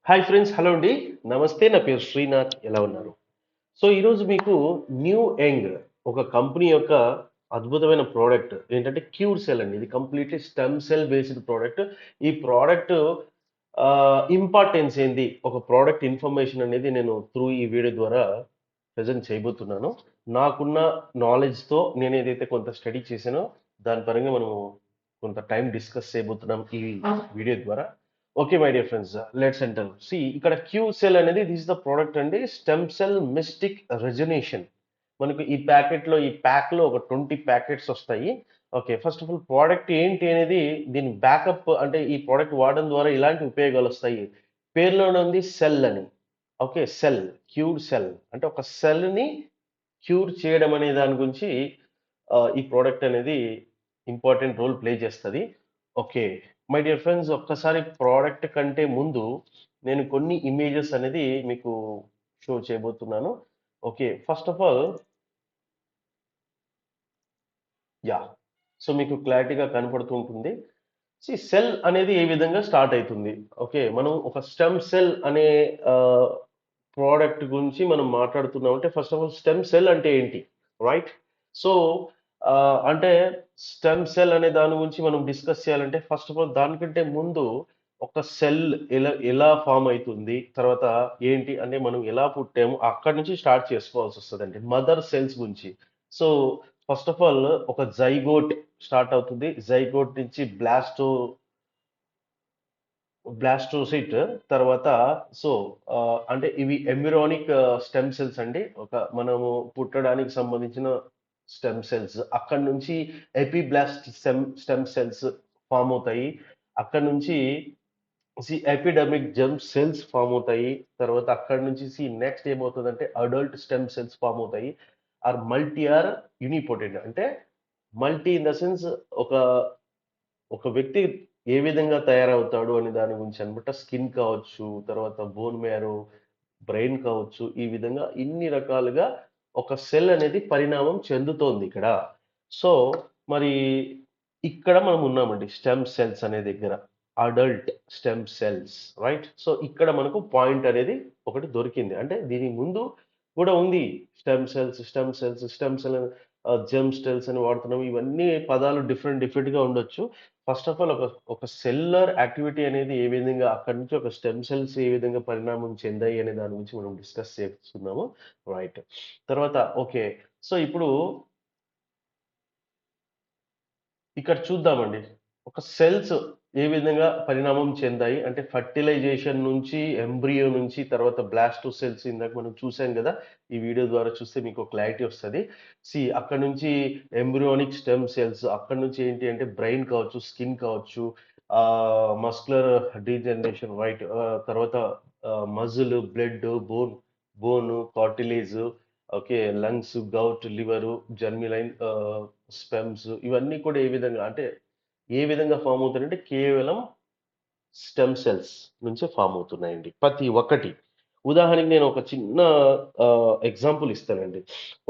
Hi friends, hello అండి. నమస్తే, నా పేరు శ్రీనాథ్. ఎలా ఉన్నారు? సో ఈరోజు మీకు న్యూ యంగ్ ఒక కంపెనీ యొక్క అద్భుతమైన ప్రోడక్ట్ ఏంటంటే క్యూర్ సెల్ అండి. ఇది completely stem cell based product. ఈ ప్రోడక్ట్ ఇంపార్టెన్స్ ఏంది, ఒక ప్రోడక్ట్ ఇన్ఫర్మేషన్ అనేది నేను త్రూ ఈ వీడియో ద్వారా ప్రజెంట్ చేయబోతున్నాను. నాకున్న నాలెడ్జ్తో నేను ఏదైతే కొంత స్టడీ చేశానో దాని పరంగా మనము కొంత టైం డిస్కస్ చేయబోతున్నాం ఈ వీడియో ద్వారా. Okay my dear friends, let's enter. See ఇక్కడ క్యూ సెల్ అనేది దిస్ ద ప్రోడక్ట్ అండి, స్టెమ్ సెల్ మిస్టిక్ రెజనేషన్. మనకు ఈ ప్యాకెట్లో ఈ ప్యాక్లో ఒక 20 ప్యాకెట్స్ వస్తాయి. Okay, first of all product ఏంటి అనేది, దీని బ్యాకప్ అంటే ఈ ప్రోడక్ట్ వాడడం ద్వారా ఇలాంటి ఉపయోగాలు వస్తాయి. పేరులోనే ఉంది సెల్ అని. ఓకే, సెల్, క్యూర్ సెల్ అంటే ఒక సెల్ని క్యూర్ చేయడం అనే దాని గురించి ఈ ప్రోడక్ట్ అనేది ఇంపార్టెంట్ రోల్ ప్లే చేస్తుంది. ఓకే మై డియర్ ఫ్రెండ్స్, ఒక్కసారి ప్రోడక్ట్ కంటే ముందు నేను కొన్ని ఇమేజెస్ అనేది మీకు షో చేయబోతున్నాను. Okay, first of all yeah, so మీకు క్లారిటీగా కనపడుతూ ఉంటుంది. సెల్ అనేది ఏ విధంగా స్టార్ట్ అవుతుంది. ఓకే, మనం ఒక స్టెమ్ సెల్ అనే ప్రోడక్ట్ గురించి మనం మాట్లాడుతున్నాం అంటే first of all stem cell అంటే ఏంటి, రైట్? సో అంటే స్టెమ్ సెల్ అనే దాని గురించి మనం డిస్కస్ చేయాలంటే ఫస్ట్ ఆఫ్ ఆల్ దానికంటే ముందు ఒక సెల్ ఎలా ఎలా ఫామ్ అవుతుంది, తర్వాత ఏంటి అంటే మనం ఎలా పుట్టాము అక్కడి నుంచి స్టార్ట్ చేసుకోవాల్సి వస్తుంది అంటే మదర్ సెల్స్ గురించి. సో ఫస్ట్ ఆఫ్ ఆల్ ఒక జైగోట్ స్టార్ట్ అవుతుంది. జైగోట్ నుంచి బ్లాస్టోసిట్, తర్వాత సో అంటే ఇవి ఎంబ్రియోనిక్ స్టెమ్ సెల్స్ అండి. ఒక మనము పుట్టడానికి సంబంధించిన స్టెమ్ సెల్స్. అక్కడ నుంచి ఎపిబ్లాస్ట్ స్టెమ్ సెల్స్ ఫామ్ అవుతాయి. అక్కడ నుంచి ఎపిడర్మిక్ జెర్మ్ సెల్స్ ఫామ్ అవుతాయి. తర్వాత అక్కడ నుంచి నెక్స్ట్ ఏమవుతుందంటే అడల్ట్ స్టెమ్ సెల్స్ ఫామ్ అవుతాయి. ఆర్ మల్టీ ఆర్ యూనిపోటెంట్ అంటే మల్టీ ఇన్ ద సెన్స్ ఒక ఒక వ్యక్తి ఏ విధంగా తయారవుతాడు అనే దాని గురించి అనమాట. స్కిన్ కావచ్చు, తర్వాత బోన్ మ్యారో, బ్రెయిన్ కావచ్చు, ఈ విధంగా ఇన్ని రకాలుగా ఒక సెల్ అనేది పరిణామం చెందుతోంది ఇక్కడ. సో మరి ఇక్కడ మనం ఉన్నామండి స్టెమ్ సెల్స్ అనే దగ్గర, adult stem cells, right? So ఇక్కడ మనకు పాయింట్ అనేది ఒకటి దొరికింది. అంటే దీని ముందు కూడా ఉంది. స్టెమ్ సెల్, జెమ్ సెల్స్ అని వాడుతున్నాం. ఇవన్నీ పదాలు డిఫరెంట్ డిఫరెంట్ గా ఉండొచ్చు. ఫస్ట్ ఆఫ్ ఆల్ ఒక సెల్యులర్ యాక్టివిటీ అనేది ఏ విధంగా అక్కడి నుంచి ఒక స్టెమ్ సెల్స్ ఏ విధంగా పరిణామం చెందాయి అనే దాని గురించి మనం డిస్కస్ చేస్తున్నాము, రైట్? తర్వాత ఓకే, సో ఇప్పుడు ఇక్కడ చూద్దామండి. ఒక సెల్స్ ఏ విధంగా పరిణామం చెందాయి అంటే ఫర్టిలైజేషన్ నుంచి, ఎంబ్రియో నుంచి, తర్వాత బ్లాస్టో సెల్స్ ఇందాక మనం చూసాం కదా. ఈ వీడియో ద్వారా చూస్తే మీకు క్లారిటీ వస్తుంది. అక్కడ నుంచి ఎంబ్రియోనిక్ స్టెమ్ సెల్స్, అక్కడ నుంచి ఏంటి అంటే బ్రెయిన్ కావచ్చు, స్కిన్ కావచ్చు, మస్కులర్ డీజనరేషన్, రైట్? తర్వాత muscle, blood, bone, cartilage, okay, lungs, gout, liver, germline, sperms, ఇవన్నీ కూడా ఏ విధంగా ఫామ్ అవుతాయంటే కేవలం స్టెమ్ సెల్స్ నుంచే ఫామ్ అవుతున్నాయండి ప్రతి ఒక్కటి. ఉదాహరణకి నేను ఒక చిన్న ఎగ్జాంపుల్ ఇస్తానండి.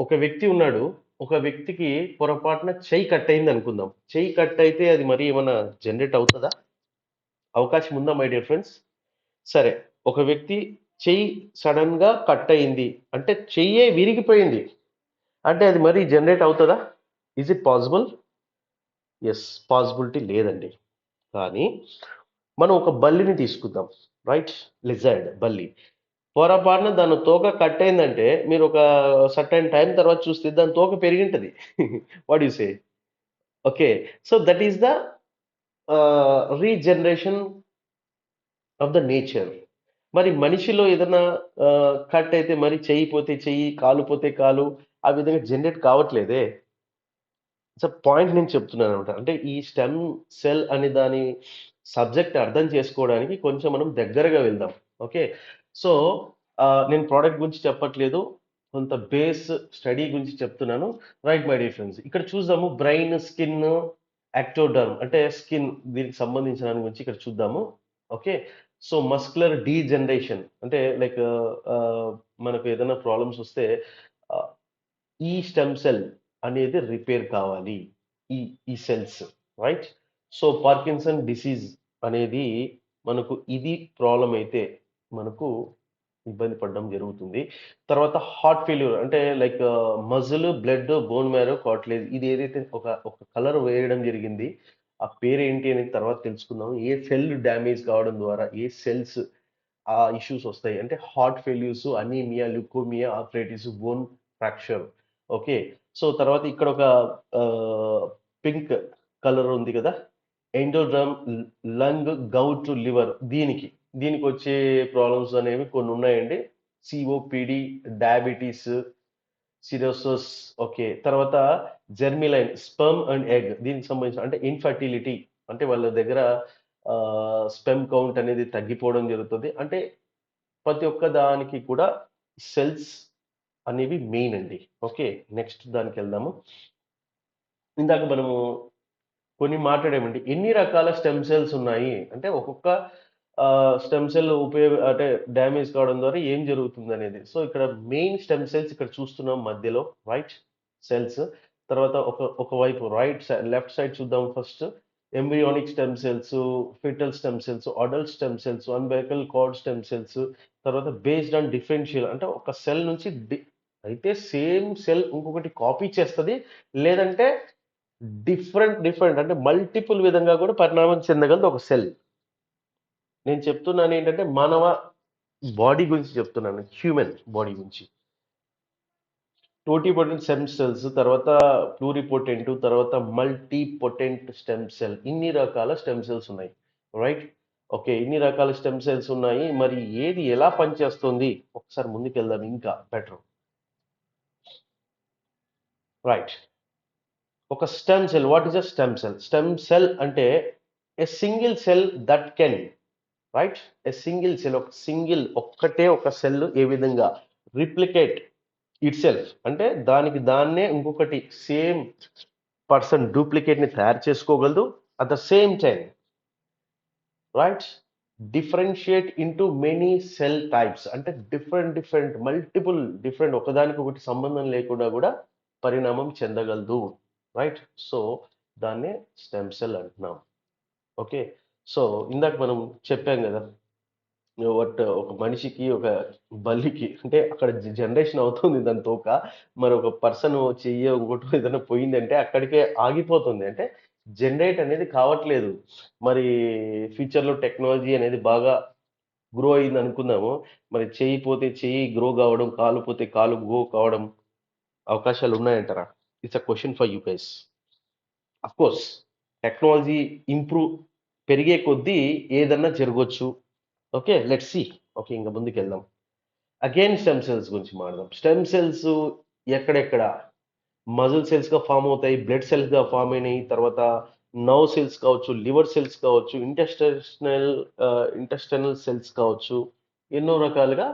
ఒక వ్యక్తి ఉన్నాడు. ఒక వ్యక్తికి పొరపాటున చెయ్యి కట్ అయింది అనుకుందాం. చెయ్యి కట్ అయితే అది మరి ఏమైనా జనరేట్ అవుతుందా? అవకాశం ఉందా మై డియర్ ఫ్రెండ్స్? సరే, ఒక వ్యక్తి చెయ్యి సడన్ గా కట్ అయింది అంటే చెయ్యే విరిగిపోయింది అంటే అది మరి జనరేట్ అవుతుందా? Is it possible? Yes, possibility లేదండి. కానీ మనం ఒక బల్లిని తీసుకుందాం, రైట్? లిజర్డ్, బల్లి. పొరపాటున దాని తోక కట్ అయిందంటే మీరు ఒక సర్టైన్ టైం తర్వాత చూస్తే దాని తోక పెరిగింటది. What you say? Okay, so that is the regeneration of the nature. మరి మనిషిలో ఏదైనా కట్ అయితే మరి చెయ్యి పోతే చెయ్యి, కాలు పోతే కాలు, ఆ విధంగా జనరేట్ కావట్లేదే. సో పాయింట్ నేను చెప్తున్నాను అనమాట. అంటే ఈ స్టెమ్ సెల్ అనే దాని సబ్జెక్ట్ అర్థం చేసుకోవడానికి కొంచెం మనం దగ్గరగా వెళ్దాం. ఓకే, సో నేను ప్రోడక్ట్ గురించి చెప్పట్లేదు, కొంత బేస్ స్టడీ గురించి చెప్తున్నాను. రైట్ మై డియర్ ఫ్రెండ్స్, ఇక్కడ చూద్దాము. బ్రెయిన్, స్కిన్, యాక్టోడర్మ్ అంటే స్కిన్, దీనికి సంబంధించిన దాని గురించి ఇక్కడ చూద్దాము. ఓకే, సో మస్కులర్ డీజనరేషన్ అంటే లైక్ మనకు ఏదైనా ప్రాబ్లమ్స్ వస్తే ఆ, ఈ స్టెమ్ సెల్ అనేది రిపేర్ కావాలి, ఈ ఈ cells, right? So Parkinson disease అనేది మనకు ఇది ప్రాబ్లం అయితే, మనకు ఇబ్బంది పడడం జరుగుతుంది. తర్వాత హార్ట్ ఫెయిల్యూర్ అంటే like muscle, blood, bone marrow, cartilage ఇది ఏదైతే ఒక కలర్ వేయడం జరిగింది. ఆ పేరేంటి అనేది తర్వాత తెలుసుకుందాం. ఏ సెల్ డ్యామేజ్ కావడం ద్వారా ఏ సెల్స్ ఆ ఇష్యూస్ వస్తాయి. అంటే heart failures, anaemia, leukaemia, arthritis, bone fracture. Okay. So, తర్వాత ఇక్కడ ఒక పింక్ కలర్ ఉంది కదా! ఎండోడ్రమ్, లంగ్, గౌట్, లివర్ దీనికొచ్చే ప్రాబ్లమ్స్ అనేవి కొన్ని ఉన్నాయండి. COPD, diabetes, cirrhosis. ఓకే. తర్వాత జెర్మిలైన్, స్పెర్మ్ అండ్ ఎగ్ దీనికి సంబంధించిన అంటే ఇన్‌ఫర్టిలిటీ అంటే వాళ్ళ దగ్గర స్పెర్మ్ కౌంట్ అనేది తగ్గిపోవడం జరుగుతది. అంటే ప్రతి ఒక్క దానికి కూడా సెల్స్ అనేవి మెయిన్ అండి. ఓకే. నెక్స్ట్ దానికెళ్దాము. ఇందాక మనము కొన్ని మాట్లాడామండి. ఎన్ని రకాల స్టెమ్ సెల్స్ ఉన్నాయి? అంటే ఒక్కొక్క స్టెమ్ సెల్ అంటే డ్యామేజ్ కావడం ద్వారా ఏం జరుగుతుందనేది. సో, ఇక్కడ మెయిన్ స్టెమ్ సెల్స్ ఇక్కడ చూస్తున్నాం మధ్యలో రైట్ సెల్స్. తర్వాత ఒకవైపు లెఫ్ట్ సైడ్ చూద్దాం first. Embryonic stem cells, foetal stem cells, adult stem cells, umbilical cord stem cells, తర్వాత బేస్డ్ ఆన్ డిఫరెన్షియల్ అంటే ఒక సెల్ నుంచి అయితే సేమ్ సెల్ ఇంకొకటి కాపీ చేస్తది. లేదంటే డిఫరెంట్ అంటే మల్టిపుల్ విధంగా కూడా పరిణామం చెందగలదు ఒక సెల్. నేను చెప్తున్నాను ఏంటంటే మానవ బాడీ గురించి చెప్తున్నాను. హ్యూమన్ బాడీ గురించి. టోటిపోటెంట్ స్టెమ్ సెల్స్, తర్వాత ప్లూరిపోటెంట్, తర్వాత మల్టీపొటెంట్ స్టెమ్ సెల్. ఇన్ని రకాల స్టెమ్ సెల్స్ ఉన్నాయి. రైట్? ఓకే. ఇన్ని రకాల స్టెమ్ సెల్స్ ఉన్నాయి. మరి ఏది ఎలా పనిచేస్తుంది? ఒకసారి ముందుకెళ్దాం ఇంకా బెటర్. రైట్. ఒక stem cell. What is a stem cell? Stem cell అంటే a single cell that can right? A single cell ఒక్కటే ఒక సెల్ ఏ విధంగా రిప్లికేట్ ఇట్సెల్ఫ్ అంటే దానికి దాన్నే ఇంకొకటి సేమ్ పర్సన్ డూప్లికేట్ ని తయారు చేసుకోగలదు. At the same time right differentiate into many cell types అంటే డిఫరెంట్ మల్టిపుల్ డిఫరెంట్ ఒకదానికి ఒకటి సంబంధం లేకుండా కూడా పరిణామం చెందగలదు రైట్. సో దాన్నే స్టెమ్ సెల్ అంటున్నాం. ఓకే. సో ఇందాక మనం చెప్పాం కదా ఒక మనిషికి ఒక బల్లికి అంటే అక్కడ జనరేషన్ అవుతుంది దాని తోక. మరి ఒక పర్సన్ చెయ్యో ఇంకోటో ఏదైనా పోయిందంటే అక్కడికే ఆగిపోతుంది. అంటే జనరేట్ అనేది కావట్లేదు. మరి ఫ్యూచర్‌లో టెక్నాలజీ అనేది బాగా గ్రో అయింది అనుకుందాము. మరి చెయ్యి పోతే చెయ్యి గ్రో కావడం, కాలు పోతే కాలు గ్రో కావడం అవకాశాలు ఉన్నాయంటారా? It's a question for you guys. Of course technology improve పెరిగే కొద్దీ ఏదన్నా జరగొచ్చు. ఓకే. Let's see. ఓకే. ఇంక ముందుకెళ్దాం. అగైన్ స్టెమ్ సెల్స్ గురించి మాట్లాడదాం. స్టెమ్ సెల్స్ ఎక్కడెక్కడ? మజిల్ సెల్స్‌గా ఫార్మ్ అవుతాయి. బ్లడ్ సెల్స్‌గా ఫార్మ్ అయినయి. తర్వాత నర్వ్ సెల్స్ కావచ్చు, లివర్ సెల్స్ కావచ్చు, ఇంటెస్టైనల్ సెల్స్ కావచ్చు. ఎన్నో రకాలుగా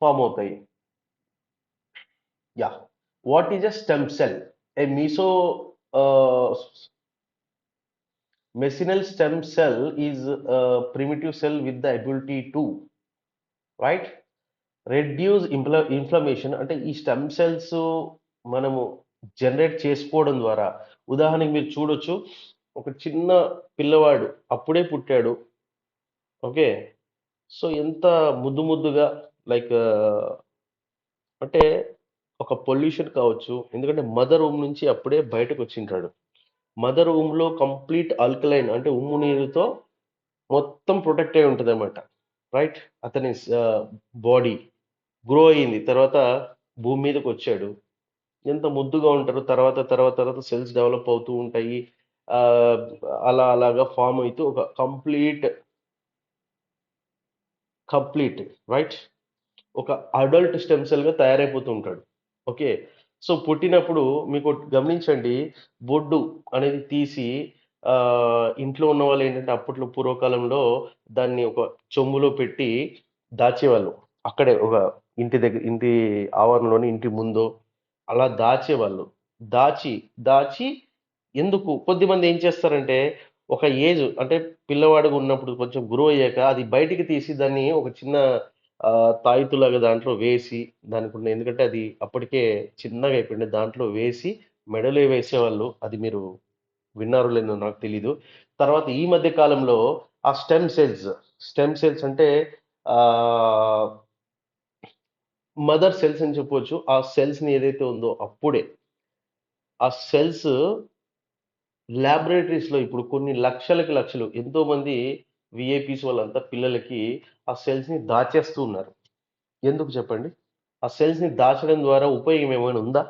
ఫార్మ్ అవుతాయి. Yeah! What is a stem cell? A ah, mesenchymal stem cell is primitive cell with the ability to right? Reduce inflammation అంటే ఈ స్టెమ్ సెల్స్ మనము జనరేట్ చేసుకోవడం ద్వారా ఉదాహరణకి మీరు చూడొచ్చు. ఒక చిన్న పిల్లవాడు అప్పుడే పుట్టాడు. ఓకే. సో, ఎంత ముద్దుగా లైక్ అంటే ఒక పొల్యూషన్ కావచ్చు. ఎందుకంటే మదర్ ఊమ్ నుంచి అప్పుడే బయటకొచ్చింటాడు. మదర్ ఊమ్‌లో కంప్లీట్ ఆల్కలైన్ అంటే ఉమ్ము నీరుతో మొత్తం ప్రొటెక్ట్ అయ్యి ఉంటదన్నమాట. రైట్? అతని బాడీ గ్రో అయింది. తర్వాత భూమి మీదకొచ్చాడు. ఎంత ముద్దుగా ఉంటారు. తర్వాత సెల్స్ డెవలప్ అవుతూ ఉంటాయి. ఆహ్, అలాగా ఫార్మ్ అయితూ ఒక కంప్లీట్ రైట్? ఒక అడల్ట్ స్టెమ్ సెల్‌గా తయారైపోతూ ఉంటాడు. ఓకే. సో, పుట్టినప్పుడు మీకోటి గమనించండి. బొడ్డు అనేది తీసి ఇంట్లో ఉన్నవాళ్ళేంటంటే అప్పట్లో పూర్వకాలంలో దాన్ని ఒక చెంబులో పెట్టి దాచేవాళ్ళు. అక్కడే ఒక ఇంటి ఆవరణలోని ఇంటి ముందో అలా దాచేవాళ్ళు. దాచి, దాచి ఎందుకు కొద్దిమంది ఏం చేస్తారంటే ఒక ఏజ్ అంటే పిల్లవాడిగా ఉన్నప్పుడు కొంచెం గ్రో అయ్యాక అది బయటికి తీసి దాన్ని ఒక చిన్న తాయెత్తులాగా దాంట్లో వేసి దానికున్న ఎందుకంటే అది అప్పటికే చిన్నగా అయిపోయింది. దాంట్లో వేసి మెడలో వేసేవాళ్ళు. అది మీరు విన్నారో లేదో నాకు తెలీదు. తర్వాత ఈ మధ్య కాలంలో ఆ స్టెమ్ సెల్స్ అంటే మదర్ సెల్స్ అని చెప్పొచ్చు. ఆ సెల్స్‌ని ఏదైతే ఉందో అప్పుడే ఆ సెల్స్ ల్యాబొరేటరీస్‌లో ఇప్పుడు కొన్ని లక్షలకి లక్షలు ఎంతోమంది వీఐపీస్ వాళ్ళంతా పిల్లలకి ఆ సెల్స్‌ని దాచేస్తూ ఉన్నారు. ఎందుకు చెప్పండి? ఆ సెల్స్‌ని దాచడం ద్వారా ఉపయోగం ఏమైనా ఉందా?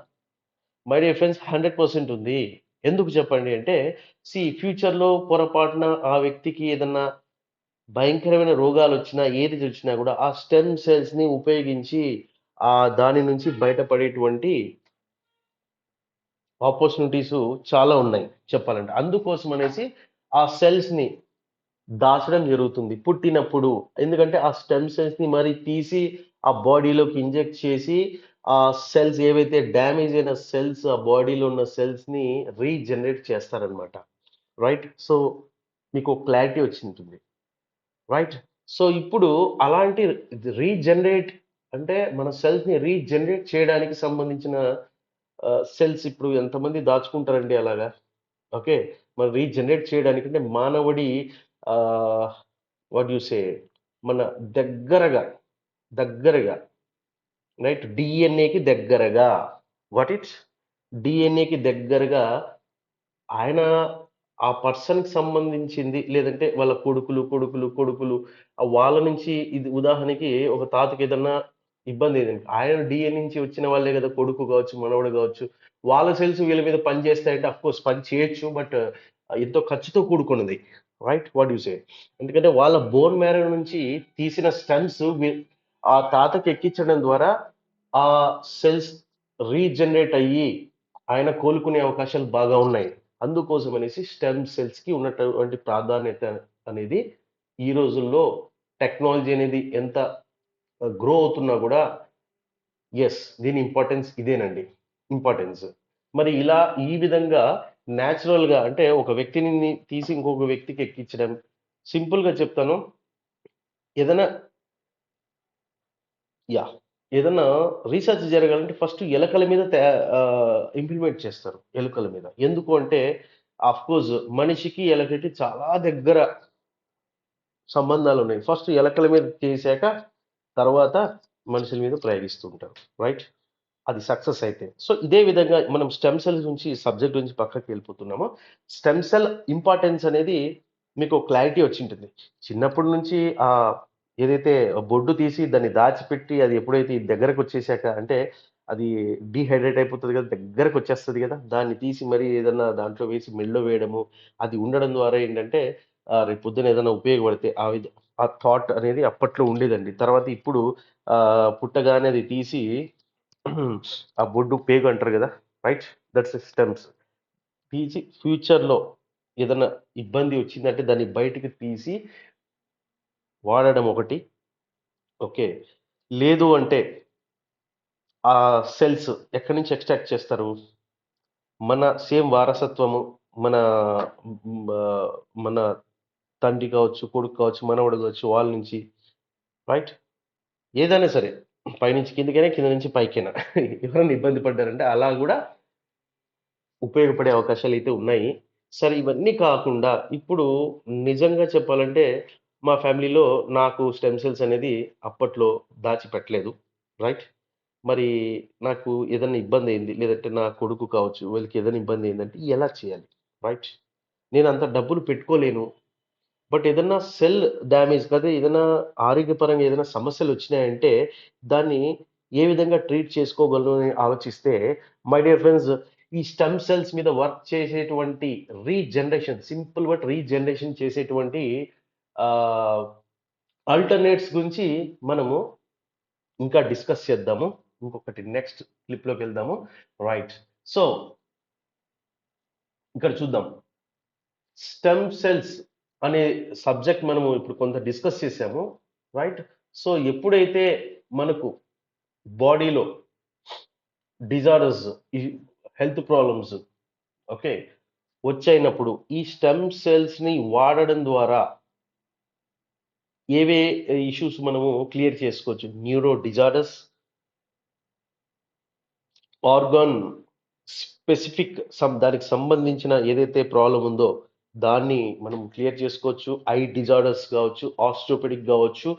మై డియర్ ఫ్రెండ్స్ 100% ఉంది. ఎందుకు చెప్పండి అంటే, ఫ్యూచర్‌లో పొరపాటున ఆ వ్యక్తికి ఏదన్నా భయంకరమైన రోగాలొచ్చినా, ఏది వచ్చినా గూడా ఆ స్టెమ్ సెల్స్‌ని ఉపయోగించి దాని నుంచి బయటపడేటువంటి ఆపర్చునిటీసు చాలా ఉన్నాయి చెప్పాలంటే. అందుకోసమనేసి ఆ సెల్స్‌ని దాచడం జరుగుతుంది పుట్టినప్పుడు. ఎందుకంటే ఆ స్టెమ్ సెల్స్‌ని మరి తీసి ఆ బాడీలోకి ఇంజెక్ట్ చేసి ఆ సెల్స్ ఏవైతే డ్యామేజ్ అయిన సెల్స్ ఆ బాడీలో ఉన్న సెల్స్‌ని రీజనరేట్ చేస్తారనమాట. రైట్? సో, మీకు క్లారిటీ వచ్చుంటుంది. రైట్? సో, ఇప్పుడు అలాంటి రీజనరేట్ అంటే మన సెల్స్‌ని రీజనరేట్ చేయడానికి సంబంధించిన సెల్స్ ఇప్పుడు ఎంతమంది దాచుకుంటారండి అలాగా? ఓకే. మరి రీజనరేట్ చేయడానికి అంటే మానవుడి ఆహ్, వాట్ యూ సే మన దగ్గరగా, దగ్గరగా రైట్ డీఎన్ఏకి దగ్గరగా వాట్ ఇట్స్ డీఎన్ఏకి దగ్గరగా ఆయన ఆ పర్సన్‌కి సంబంధించింది లేదంటే వాళ్ళ కొడుకులు వాళ్ళ నుంచి ఇది ఉదాహరణకి ఒక తాతకేదన్నా ఇబ్బందేదండి. ఆయన డీఎన్ఏ నుంచి వచ్చిన వాళ్ళే గదా! కొడుకు గావచ్చు, మనవడు గావచ్చు. వాళ్ళ సెల్స్ వీళ్ళ మీద పని చేస్తాయంటే ఆఫ్‌కోర్స్ పని చేయొచ్చు. బట్ ఎంతో ఖర్చుతో కూడుకున్నది. రైట్? వాట్ యూ సే? ఎందుకంటే వాళ్ళ బోన్ మ్యారో నుంచి తీసిన స్టెమ్స్ ఆ తాతకి ఎక్కించడం ద్వారా ఆ సెల్స్ రీజనరేట్ అయ్యి ఆయన కోలుకునే అవకాశాలు బాగా ఉన్నాయి. అందుకోసమనేసి స్టెమ్ సెల్స్‌కి ఉన్నటువంటి ప్రాధాన్యత అనేది ఈ రోజుల్లో టెక్నాలజీ అనేది ఎంత గ్రో అవుతున్నా గూడా దీని ఇంపార్టెన్స్ ఇదేనండి. ఇంపార్టెన్స్. మరి ఇలా ఈ విధంగా నేచురల్‌గా అంటే ఒక వ్యక్తిని తీసి ఇంకొక వ్యక్తికి ఎక్కించడం సింపుల్‌గా చెప్తాను. ఏదైనా యాహ్! ఏదన్నా రీసెర్చ్ జరగాలంటే ఫస్ట్ ఎలకల మీద ఇంప్లిమెంట్ చేస్తారు. ఎలుకల మీద. ఎందుకు అంటే ఆఫ్‌కోర్స్ మనిషికి ఎలకకి చాలా దగ్గర సంబంధాలున్నాయి. ఫస్ట్ ఎలకల మీద చేశాక తర్వాత మనుషుల మీద ప్రయోగిస్తూ ఉంటారు. రైట్? అది సక్సెస్ అయితే. సో, ఇదే విధంగా మనం స్టెమ్ సెల్స్ నుంచి సబ్జెక్ట్ నుంచి పక్కకెళ్ళిపోతున్నాము. స్టెమ్ సెల్ ఇంపార్టెన్స్ అనేది మీకు క్లారిటీ వచ్చుంటుంది. చిన్నప్పటి నుంచి ఏదైతే బొడ్డు తీసి దాన్ని దాచిపెట్టి అది ఎప్పుడైతే ఈ దగ్గరకొచ్చేసాక అంటే అది డీహైడ్రేట్ అయిపోతది గదా! దగ్గరకొచ్చేస్తది గదా! దాన్ని తీసి మరి ఏదన్నా దాంట్లో వేసి మెడలో వేయడము, అది ఉండడం ద్వారా ఏంటంటే రేపు పొద్దున ఏదైనా ఉపయోగపడితే ఆ థాట్ అనేది అప్పట్లో ఉండేదండి. తర్వాత ఇప్పుడు పుట్టగానే అది తీసి ఆ బొడ్డు పేగు అంటారు గదా! రైట్? That's stems. తీసి ఫ్యూచర్‌లో ఏదన్నా ఇబ్బంది వచ్చిందంటే దాన్ని బయటికి తీసి వాడడం ఒకటి. ఓకే. లేదు అంటే ఆ సెల్స్ ఎక్కడి నుంచి ఎక్స్ట్రాక్ట్ చేస్తారు? మన సేమ్ వారసత్వము మన మన తండ్రి కావచ్చు, కొడుకు కావచ్చు, మనవడు కావచ్చు వాళ్ళ నుంచి రైట్? ఏదైనా సరే పైనుంచి కిందకైనా, కింద నుంచి పైకైనా ఎవరైనా ఇబ్బంది పడ్డారంటే అలా గూడా ఉపయోగపడే అవకాశాలైతే ఉన్నాయి. సరే ఇవన్నీ కాకుండా ఇప్పుడు నిజంగా చెప్పాలంటే మా ఫ్యామిలీలో నాకు స్టెమ్ సెల్స్ అనేది అప్పట్లో దాచిపెట్టలేదు. రైట్? మరి నాకు ఏదన్నా ఇబ్బందయింది. లేదంటే నా కొడుకు కావచ్చు, వీళ్ళకి ఏదైనా ఇబ్బందయిందంటే ఎలా చేయాలి? రైట్? నేనంత డబ్బులు పెట్టుకోలేను. బట్ ఏదన్నా సెల్ డ్యామేజ్ ఏదైనా ఆరోగ్యపరంగా ఏదైనా సమస్యలొచ్చినాయంటే, దాన్ని ఏ విధంగా ట్రీట్ చేసుకోగలను అని ఆలోచిస్తే, మై డియర్ ఫ్రెండ్స్ ఈ స్టెమ్ సెల్స్ మీద వర్క్ చేసేటువంటి సింపుల్ బట్ రీజనరేషన్ చేసేటువంటి ఆహ్, ఆల్టర్‌నేట్స్ గురించి మనము ఇంకా డిస్కస్ చేద్దాము. ఇంకొకటి నెక్స్ట్ క్లిప్‌లోకెళ్దాము. రైట్. సో, ఇక్కడ చూద్దాం. స్టెమ్ సెల్స్ అనే సబ్జెక్ట్ మనము ఇప్పుడు కొంత డిస్కస్ చేసాము. రైట్? సో, ఎప్పుడైతే మనకు బాడీలో డిజార్డర్స్, ఈ హెల్త్ ప్రాబ్లమ్స్ ఓకే. వచ్చైనప్పుడు ఈ స్టెమ్ సెల్స్‌ని వాడడం ద్వారా ఏవే ఇష్యూస్ మనము క్లియర్ చేసుకోవచ్చు. న్యూరో డిజార్డర్స్, ఆర్గాన్ స్పెసిఫిక్ దానికి సంబంధించిన ఏదైతే ప్రాబ్లమ్ ఉందో దాన్ని మనం క్లియర్ చేసుకోవచ్చు. ఐ డిజార్డర్స్ కావచ్చు, ఆస్టియోపెడిక్ కావచ్చు.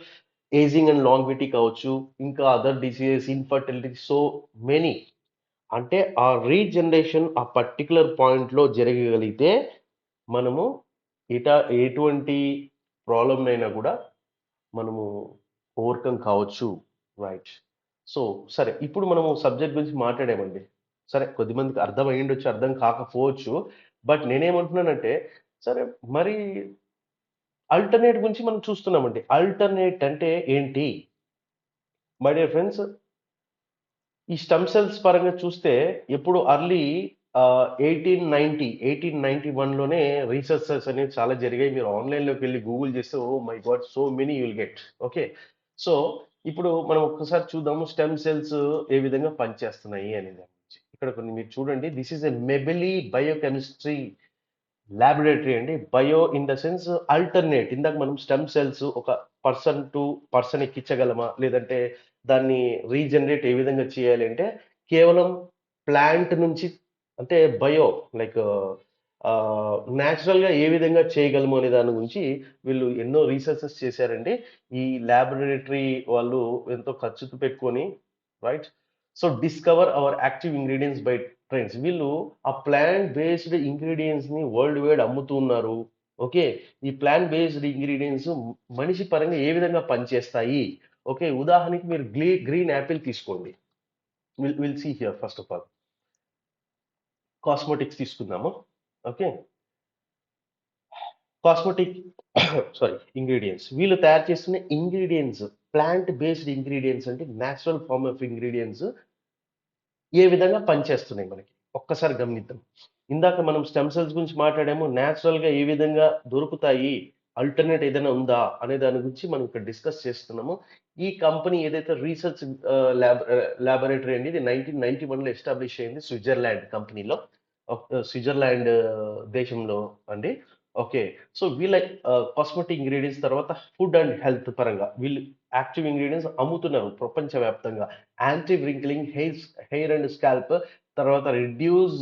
ఏజింగ్ అండ్ లాంగ్విటీ కావచ్చు, ఇంకా other diseases, infertility, so many. అంటే ఆ రీజనరేషన్ ఆ పర్టికులర్ పాయింట్లో జరగగలిగితే మనము ఎటువంటి ప్రాబ్లంనైనా కూడా మనము ఓవర్కమ్ కావచ్చు. రైట్. సో సరే, ఇప్పుడు మనము సబ్జెక్ట్ గురించి మాట్లాడామండి. సరే, కొద్దిమందికి అర్థం అయ్యుండొచ్చు, అర్థం కాకపోవచ్చు. బట్ నేనేమంటున్నానంటే, సరే మరి అల్టర్నేట్ గురించి మనం చూస్తున్నామండి. అల్టర్నేట్ అంటే ఏంటి? మై డియర్ ఫ్రెండ్స్, ఈ స్టెమ్ సెల్స్ పరంగా చూస్తే ఎప్పుడు అర్లీ 1891లోనే రీసెర్చెస్ అనేవి చాలా జరిగాయి. మీరు ఆన్లైన్లోకి వెళ్ళి గూగుల్ చేస్తే oh my god, so many you will get. Okay. So ఇప్పుడు మనం ఒక్కసారి చూద్దాము స్టెమ్ సెల్స్ ఏ విధంగా పనిచేస్తున్నాయి అనే దాని గురించి. ఇక్కడ కొన్ని మీరు చూడండి, this is a Mibelle biochemistry laboratory అండి. Bio in the sense alternate. ఇందాక మనం స్టెమ్ సెల్స్ ఒక పర్సన్ టు పర్సన్ ఎక్కించగలమా, లేదంటే దాన్ని రీజనరేట్ ఏ విధంగా చేయాలి అంటే కేవలం ప్లాంట్ నుంచి, అంటే బయో లైక్ న్యాచురల్గా ఏ విధంగా చేయగలము అనే దాని గురించి వీళ్ళు ఎన్నో రీసెర్చెస్ చేశారండి. ఈ ల్యాబొరేటరీ వాళ్ళు ఎంతో ఖర్చు పెట్టుకొని, right. So discover our active ingredients by trends. వీళ్ళు ఆ ప్లాంట్ బేస్డ్ ఇంగ్రీడియంట్స్ ని వరల్డ్ వైడ్ అమ్ముతున్నారు. ఓకే. ఈ ప్లాంట్ బేస్డ్ ఇంగ్రీడియంట్స్ మనిషి పరంగా ఏ విధంగా పనిచేస్తాయి. ఓకే. ఉదాహరణకి మీరు గ్రీన్ యాపిల్ తీసుకోండి. Will see here first of all. Cosmetics తీసుకుందాము. ఓకే. Cosmetic sorry, ingredients. వీళ్ళు తయారు చేస్తున్న ఇంగ్రీడియంట్స్ ప్లాంట్ బేస్డ్ ఇంగ్రీడియంట్స్, అంటే న్యాచురల్ ఫార్మ్ ఆఫ్ ఇంగ్రీడియంట్స్ ఏ విధంగా పనిచేస్తున్నాయి మనకి ఒక్కసారి గమనిద్దాం. ఇందాక మనం స్టెమ్ సెల్స్ గురించి మాట్లాడాము. న్యాచురల్గా ఏ విధంగా దొరుకుతాయి, అల్టర్నేట్ ఏదైనా ఉందా అనే దాని గురించి మనం ఇక్కడ డిస్కస్ చేస్తున్నాము. ఈ కంపెనీ ఏదైతే రీసెర్చ్ ల్యాబొరేటరీ అండి, ఇది 1991లో ఎస్టాబ్లిష్ అయింది స్విట్జర్లాండ్ కంపెనీలో, స్విట్జర్లాండ్ దేశంలో అండి. ఓకే. సో వీళ్ళ కాస్మెటిక్ ఇంగ్రీడియంట్స్ తర్వాత ఫుడ్ అండ్ హెల్త్ పరంగా వీళ్ళు యాక్టివ్ ఇంగ్రీడియంట్స్ అమ్ముతున్నారు ప్రపంచవ్యాప్తంగా. Anti wrinkling, hair and scalp, తర్వాత reduce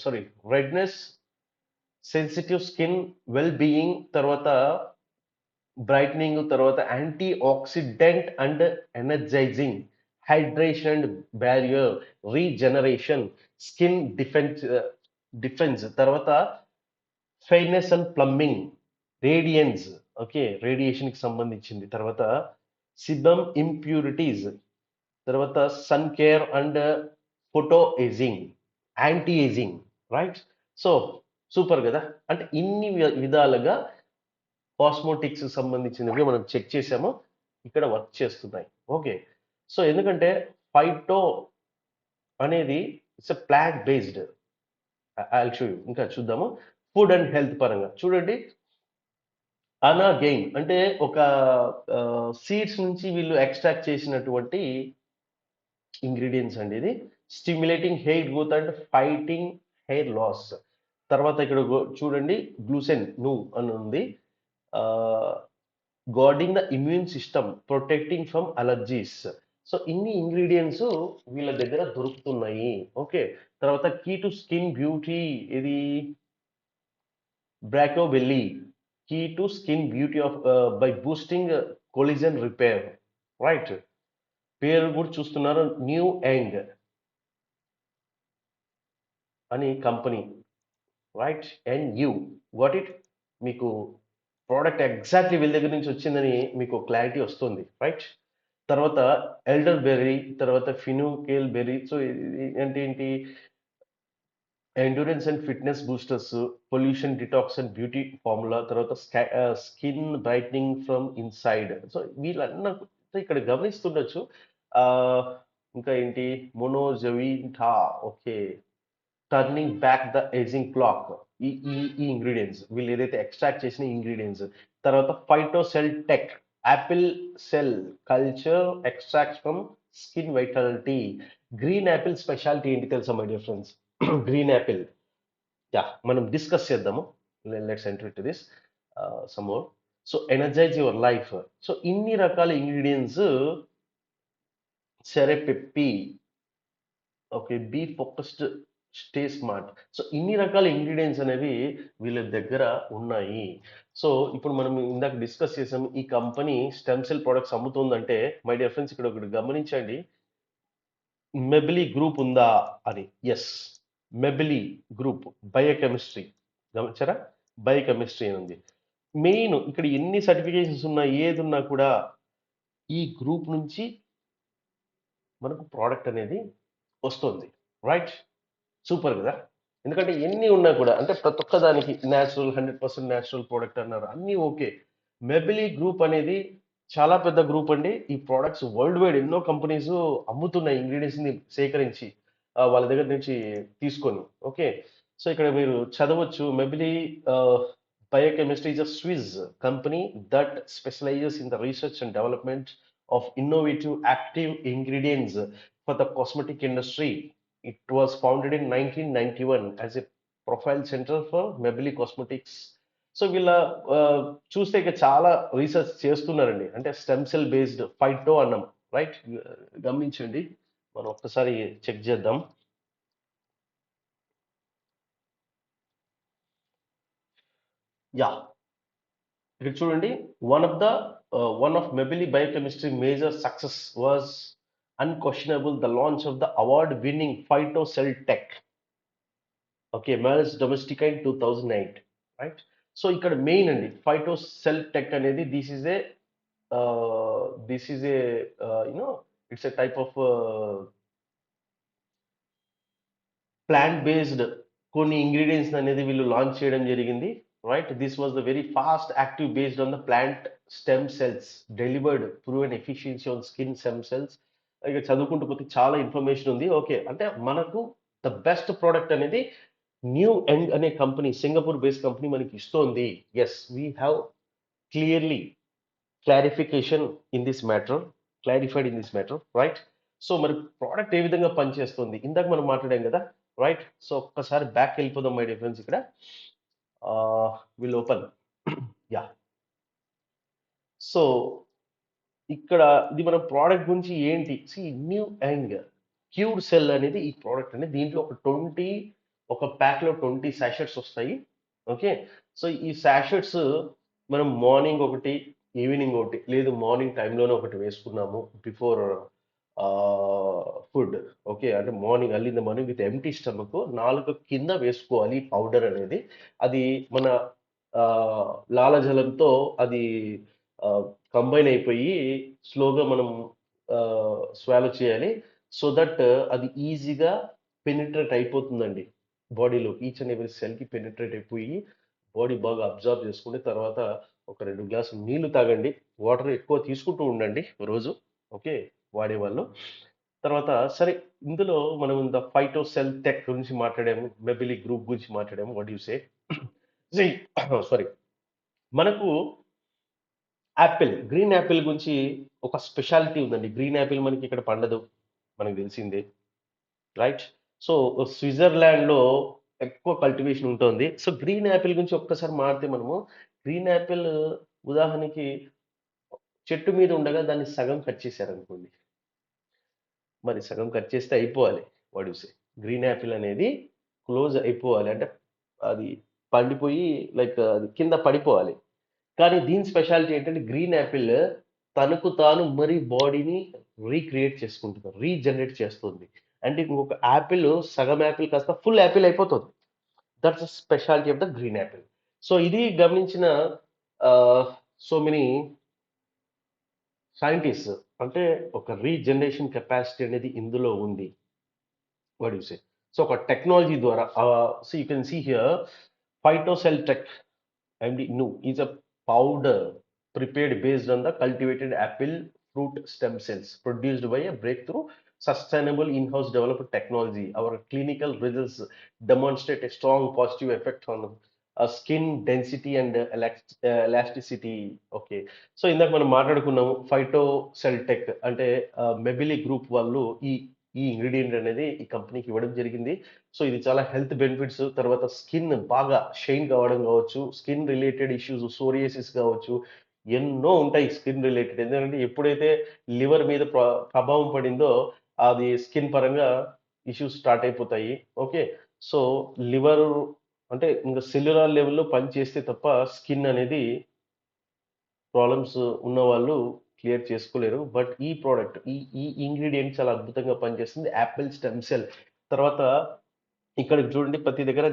sorry redness, sensitive skin, well being, తర్వాత బ్రైట్నింగ్, తర్వాత anti oxidant and energising, hydration and barrier, regeneration, skin defence, తర్వాత fairness and plumbing, radiance, okay, radiation కి సంబంధించింది, తర్వాత sebum impurities, తర్వాత sun care and photo ageing, anti ageing. Right. So super కదా. అంటే ఇన్ని విధాలుగా కాస్మోటిక్స్ సంబంధించినవి మనం చెక్ చేసాము, ఇక్కడ వర్క్ చేస్తున్నాయి. ఓకే. సో ఎందుకంటే ఫైటో అనేది it's a plant based. I'll show you. ఇంకా చూద్దాము. ఫుడ్ అండ్ హెల్త్ పరంగా చూడండి. గెయిన్ అంటే ఒక సీడ్స్ నుంచి వీళ్ళు ఎక్స్ట్రాక్ట్ చేసినటువంటి ఇంగ్రీడియంట్స్ అండి ఇది. Stimulating hair growth and fighting hair loss. తర్వాత ఇక్కడ చూడండి, గ్లూసెన్ ను అని ఉంది. Guarding the immune system, protecting from allergies. So ఇన్ని ఇంగ్రీడియంట్స్ వీళ్ళ దగ్గర దొరుకుతున్నాయి. ఓకే. తర్వాత కీ టు స్కిన్ బ్యూటీ, ఇది బ్రాకోబెల్లి, key to skin beauty of by boosting collagen repair. Right. పేరు కూడా చూస్తున్నారు, న్యూ యంగ్ అని company. Right. You got it. మీకు ప్రోడక్ట్ ఎగ్జాక్ట్లీ వీళ్ళ దగ్గర నుంచి వచ్చిందని మీకు క్లారిటీ వస్తుంది. రైట్. తర్వాత ఎల్డర్ బెర్రీ, తర్వాత ఫినోకేల్ బెర్రీ. సో అంటే ఏంటి, endurance and fitness boosters, pollution detox and beauty formula, తర్వాత skin brightening from inside. So వీళ్ళన్న ఇక్కడ గమనిస్తుండొచ్చు. ఆ, ఇంకా ఏంటి, మోనోజవిన్టా, okay, turning back the ageing clock. ఈ ఈ ఈ ఇంగ్రీడియంట్స్ వీళ్ళు ఏదైతే ఎక్స్ట్రాక్ట్ చేసిన ఇంగ్రీడియంట్స్. తర్వాత phytocell tech, apple cell culture extract from skin vitality. Green apple speciality ఏంటి తెలుసా my dear friends? Green apple, yeah, మనం డిస్కస్ చేద్దాము. Let's enter to this some more. So energise your life. So ఇన్ని రకాల ingredients, సెరెపెప్పి, okay, be focused stay smart. So ఇన్ని రకాల ingredients అనేవి వీళ్ళ దగ్గర ఉన్నాయి. సో ఇప్పుడు మనం ఇందాక డిస్కస్ చేసాం. ఈ కంపెనీ స్టెమ్ సెల్ ప్రొడక్ట్స్ అమ్ముతుందంటే మై డియర్ ఫ్రెండ్స్ ఇక్కడ ఒకటి గమనించండి. మెబిలీ గ్రూప్ ఉందా అని. ఎస్, మెబిలీ గ్రూప్ బయోకెమిస్ట్రీ గమనించారా? బయోకెమిస్ట్రీ అని ఉంది. మెయిన్ ఇక్కడ ఎన్ని సర్టిఫికేషన్స్ ఉన్నా ఏది ఉన్నా కూడా ఈ గ్రూప్ నుంచి మనకు ప్రోడక్ట్ అనేది వస్తుంది. రైట్? సూపర్ కదా! ఎందుకంటే ఎన్ని ఉన్నా కూడా అంటే ప్రతి ఒక్క దానికి న్యాచురల్ 100% న్యాచురల్ ప్రోడక్ట్ అన్నారు. అన్నీ ఓకే. మెబిలీ గ్రూప్ అనేది చాలా పెద్ద గ్రూప్ అండి. ఈ ప్రొడక్ట్స్ వరల్డ్ వైడ్ ఎన్నో కంపెనీస్ అమ్ముతున్నాయి ఇంగ్రీడియెంట్స్‌ని సేకరించి వాళ్ళ దగ్గర నుంచి తీసుకొని. ఓకే. సో ఇక్కడ మీరు చదవచ్చు Mibelle biochemistry is a Swiss company that specialises in the research and development of innovative active ingredients for the cosmetic industry. It was founded in 1991 as a profile center for Mebili Cosmetics. So వీళ్ళ చూస్తే ఇక చాలా research చేస్తున్నారండి. అంటే stem cell based phyto అన్నాం. Right? గమనించండి. మనం ఒక్కసారి చెక్ చేద్దాం. యా, ఇక్కడ చూడండి. One of Mibelle biochemistry major success was unquestionable the launch of the award winning phyto cell tech. Okay, మ్యారేజ్ డొమెస్టికా ఇన్ 2008. రైట్? సో ఇక్కడ మెయిన్ అండి ఫైటో సెల్ టెక్ అనేది this is a you know it's a type of plant based కొన్ని ingredients అనేది వీళ్ళు launch చేయడం జరిగింది. Right? This was the very fast active based on the plant stem cells delivered proven efficiency on skin stem cells. ఇక చదువుకుంటూ పోతే చాలా information ఉంది. ఓకే, అంటే మనకు ద బెస్ట్ ప్రోడక్ట్ అనేది న్యూ ఎండ్ అనే కంపెనీ, సింగపూర్ బేస్డ్ కంపెనీ మనకి ఇస్తోంది. Yes, we have clearly clarification in this matter, clarified in this matter. Right? So మరి ప్రోడక్ట్ ఏ విధంగా పనిచేస్తుంది ఇందాక మనం మాట్లాడాం కదా. రైట్? సో ఒక్కసారి బ్యాక్ వెళ్ళిపోదాం మై డియర్ ఫ్రెండ్స్. ఇక్కడ విల్ ఓపెన్. యా, సో ఇక్కడ ఇది మన ప్రోడక్ట్ గురించి ఏంటి న్యూ యంగ్ క్యూర్ సెల్ అనేది ఈ ప్రోడక్ట్ అనేది. దీంట్లో ఒక ప్యాక్ లో 20 సాషెట్స్ వస్తాయి. ఓకే. సో ఈ సాషెట్స్ మనం మార్నింగ్ ఒకటి, ఈవినింగ్ ఒకటి, లేదు మార్నింగ్ టైంలోనే ఒకటి వేసుకున్నాము బిఫోర్ ఫుడ్. ఓకే, అంటే morning early in the morning with empty stomach 4 కింద వేసుకోవాలి పౌడర్ అనేది. అది మన లాలజలంతో అది కంబైన్ అయిపోయి స్లోగా మనం స్వాలో చేయాలి. సో దట్ అది ఈజీగా పెనిట్రేట్ అయిపోతుందండి బాడీలో. ఈచ్ అండ్ ఎవ్రీ సెల్కి పెనిట్రేట్ అయిపోయి బాడీ బాగా అబ్జర్వ్ చేసుకుని తర్వాత ఒక 2 గ్లాసులు నీళ్లు తాగండి. వాటర్ ఎక్కువ తీసుకుంటూ ఉండండి రోజు. ఓకే, వాడేవాళ్ళు. తర్వాత సరే, ఇందులో మనం ద ఫైటో సెల్ టెక్ గురించి మాట్లాడాము, మెబిలీ గ్రూప్ గురించి మాట్లాడాము. What you say? సారీ, మనకు గ్రీన్ యాపిల్ గురించి ఒక స్పెషాలిటీ ఉందండి. గ్రీన్ యాపిల్ మనకి ఇక్కడ పండదు, మనకు తెలిసిందే. రైట్? సో స్విట్జర్లాండ్లో ఎక్కువ కల్టివేషన్ ఉంటుంది. సో గ్రీన్ యాపిల్ గురించి ఒక్కసారి మాట్లాడితే మనము, గ్రీన్ యాపిల్ ఉదాహరణకి చెట్టు మీద ఉండగా దాన్ని సగం కట్ చేశారనుకోండి, మరి సగం కట్ చేస్తే అయిపోవాలి. What you say? Green Apple అనేది క్లోజ్ అయిపోవాలి, అంటే అది పండిపోయి లైక్ అది కింద పడిపోవాలి. కానీ దీని స్పెషాలిటీ ఏంటంటే గ్రీన్ యాపిల్ తనకు తాను మరి బాడీని రీక్రియేట్ చేసుకుంటుంది, రీజనరేట్ చేస్తుంది. అంటే ఇంకొక యాపిల్, సగం యాపిల్ కాస్త ఫుల్ యాపిల్ అయిపోతుంది. That's the speciality of the green Apple. So ఇది గమనించిన సో మెనీ సైంటిస్ట్, అంటే ఒక రీజనరేషన్ కెపాసిటీ అనేది ఇందులో ఉంది. What you say? సో ఒక టెక్నాలజీ ద్వారా so you can see here phytocell tech MD Nu is a powder prepared based on the cultivated apple fruit stem cells produced by a breakthrough sustainable in-house developed technology. Our clinical results demonstrate a strong positive effect on skin density and elasticity. Okay. So ఇందాక మనం మాట్లాడుకున్నాము phyto cell tech అంటే మెబిలీ group వాళ్ళు ఈ ఈ ingredient అనేది ఈ కంపెనీకి ఇవ్వడం జరిగింది. సో ఇది చాలా హెల్త్ బెనిఫిట్స్, తర్వాత స్కిన్ బాగా షైన్ కావడం కావచ్చు, స్కిన్ రిలేటెడ్ ఇష్యూస్, సోరియాసిస్ కావచ్చు, ఎన్నో ఉంటాయి స్కిన్ రిలేటెడ్. ఎందుకంటే ఎప్పుడైతే లివర్ మీద ప్రభావం పడిందో అది స్కిన్ పరంగా ఇష్యూస్ స్టార్ట్ అయిపోతాయి. ఓకే. సో లివర్ అంటే ఇంకా సెల్యులార్ లెవెల్లో పనిచేస్తే తప్ప స్కిన్ అనేది ప్రాబ్లమ్స్ ఉన్నవాళ్ళు క్లియర్ చేసుకోలేరు. బట్ ఈ ప్రోడక్ట్ ఈ ఈ ఇంగ్రీడియెంట్ చాలా అద్భుతంగా పనిచేస్తుంది. Apple stem cell. తర్వాత ఇక్కడ చూడండి ప్రతి దగ్గర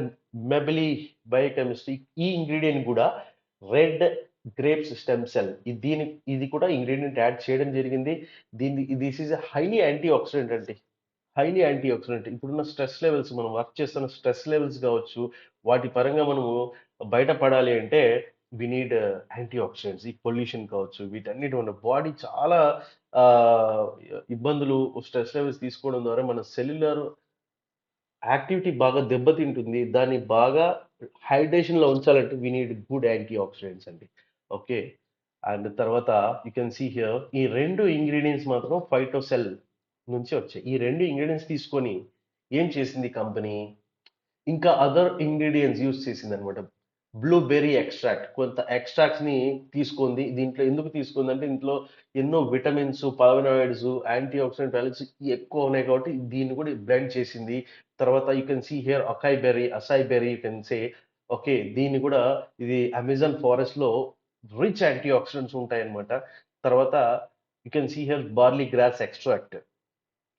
మెబిలీ బయోకెమిస్ట్రీ ఈ ఇంగ్రీడియెంట్ కూడా రెడ్ గ్రేప్స్ స్టెమ్ సెల్ ఇది కూడా ఇంగ్రీడియంట్ యాడ్ చేయడం జరిగింది. This is highly anti oxidant అండి. Highly anti oxidant. ఇప్పుడున్న స్ట్రెస్ లెవెల్స్ మనం వర్క్ చేస్తున్న స్ట్రెస్ లెవెల్స్ కావచ్చు, వాటి పరంగా మనము బయటపడాలి అంటే వి నీడ్ యాంటీ ఆక్సిడెంట్స్. ఈ పొల్యూషన్ కావచ్చు, వీటన్నిటి వల్ల బాడీ చాలా ఆ, ఇబ్బందులు, స్ట్రెస్ లెవెల్స్ తీసుకోవడం ద్వారా మన సెల్యులర్ యాక్టివిటీ బాగా దెబ్బతింటుంది. దాన్ని బాగా హైడ్రేషన్‌లో ఉంచాలంటే we need good antioxidants అండి. ఓకే. అండ్ తర్వాత యూ కెన్ సీ హియర్ ఈ 2 ఇంగ్రీడియెంట్స్ మాత్రం ఫైటోసెల్ నుంచి వచ్చాయి. ఈ 2 ఇంగ్రీడియెంట్స్ తీసుకొని ఏం చేసింది కంపెనీ? ఇంకా అదర్ ఇంగ్రీడియెంట్స్ యూజ్ చేసిందనమాట. Blueberry extract. కొంత ఎక్స్ట్రాక్ట్స్‌ని తీసుకుంది. దీంట్లో ఎందుకు తీసుకుందంటే ఇందులో ఎన్నో vitamins, flavonoids, antioxidant values ఎక్కువ ఉన్నాయి కాబట్టి దీన్ని కూడా బ్లెండ్ చేసింది. తర్వాత you can see here acai berry you can say. Okay. దీన్ని కూడా ఇది అమెజాన్ ఫారెస్ట్‌లో రిచ్ యాంటీ ఆక్సిడెంట్స్ ఉంటాయన్నమాట. తర్వాత you can see here barley grass extract.